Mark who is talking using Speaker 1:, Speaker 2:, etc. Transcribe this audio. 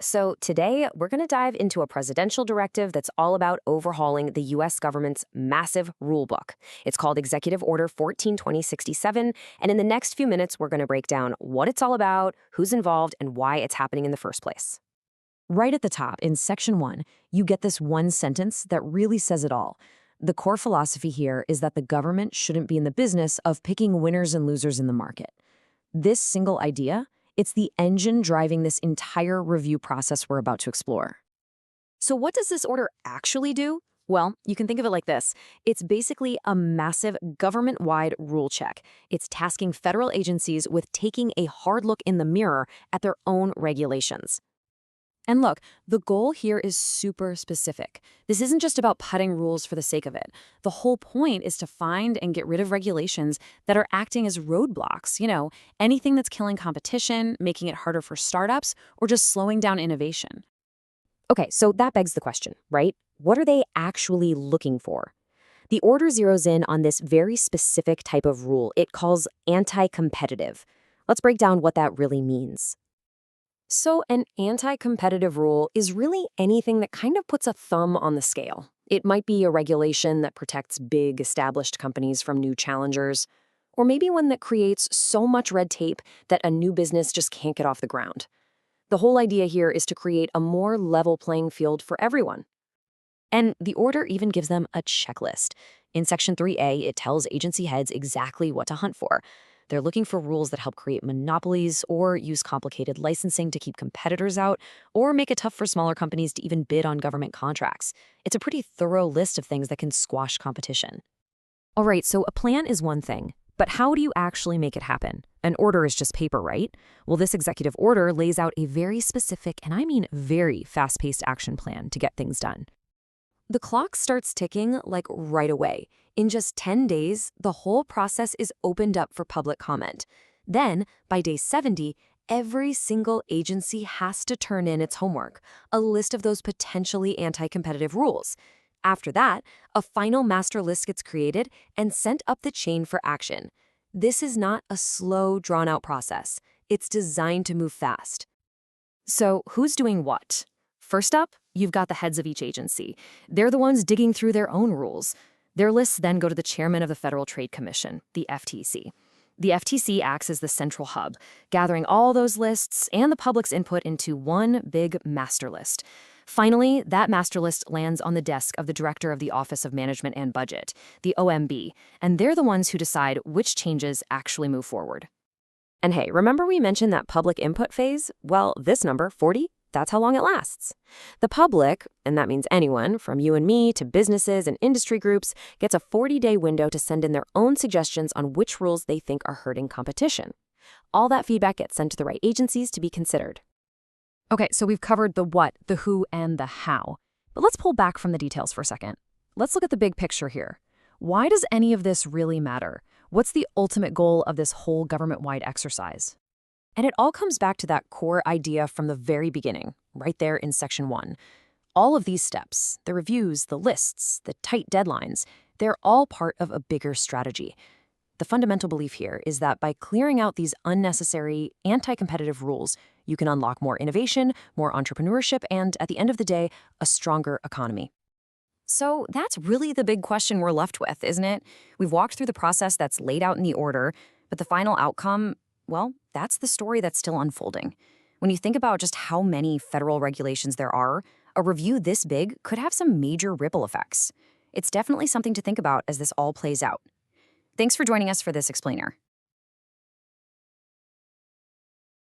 Speaker 1: So, today we're going to dive into a presidential directive that's all about overhauling the US government's massive rule book. It's called Executive Order 142067, and in the next few minutes, we're going to break down what it's all about, who's involved, and why it's happening in the first place.
Speaker 2: Right at the top, in Section 1, you get this one sentence that really says it all. The core philosophy here is that the government shouldn't be in the business of picking winners and losers in the market. This single idea, it's the engine driving this entire review process we're about to explore.
Speaker 1: So, what does this order actually do? Well, you can think of it like this. It's basically a massive government-wide rule check. It's tasking federal agencies with taking a hard look in the mirror at their own regulations.
Speaker 2: And look, the goal here is super specific. This isn't just about putting rules for the sake of it. The whole point is to find and get rid of regulations that are acting as roadblocks, anything that's killing competition, making it harder for startups, or just slowing down innovation.
Speaker 1: Okay, so that begs the question, right? What are they actually looking for? The order zeroes in on this very specific type of rule it calls anti-competitive. Let's break down what that really means. So, an anti-competitive rule is really anything that kind of puts a thumb on the scale. It might be a regulation that protects big, established companies from new challengers, or maybe one that creates so much red tape that a new business just can't get off the ground. The whole idea here is to create a more level playing field for everyone. And the order even gives them a checklist. In Section 3A, it tells agency heads exactly what to hunt for. They're looking for rules that help create monopolies or use complicated licensing to keep competitors out or make it tough for smaller companies to even bid on government contracts. It's a pretty thorough list of things that can squash competition. All right, so a plan is one thing, but how do you actually make it happen? An order is just paper, right? Well, this executive order lays out a very specific, and I mean very fast-paced action plan to get things done. The clock starts ticking like right away. In just 10 days, the whole process is opened up for public comment. Then, by day 70, every single agency has to turn in its homework, a list of those potentially anti-competitive rules. After that, a final master list gets created and sent up the chain for action. This is not a slow, drawn-out process. It's designed to move fast. So, who's doing what? First up, you've got the heads of each agency. They're the ones digging through their own rules. Their lists then go to the chairman of the Federal Trade Commission, the FTC. The FTC acts as the central hub, gathering all those lists and the public's input into one big master list. Finally, that master list lands on the desk of the Director of the Office of Management and Budget, the OMB, and they're the ones who decide which changes actually move forward. And hey, remember we mentioned that public input phase? Well, this number, 40, that's how long it lasts. The public, and that means anyone, from you and me to businesses and industry groups, gets a 40-day window to send in their own suggestions on which rules they think are hurting competition. All that feedback gets sent to the right agencies to be considered.
Speaker 2: Okay, so we've covered the what, the who, and the how. But let's pull back from the details for a second. Let's look at the big picture here. Why does any of this really matter? What's the ultimate goal of this whole government-wide exercise?
Speaker 1: And it all comes back to that core idea from the very beginning, right there in Section 1. All of these steps, the reviews, the lists, the tight deadlines, they're all part of a bigger strategy. The fundamental belief here is that by clearing out these unnecessary, anti-competitive rules, you can unlock more innovation, more entrepreneurship, and, at the end of the day, a stronger economy. So that's really the big question we're left with, isn't it? We've walked through the process that's laid out in the order, but the final outcome, well, that's the story that's still unfolding. When you think about just how many federal regulations there are, a review this big could have some major ripple effects. It's definitely something to think about as this all plays out. Thanks for joining us for this explainer.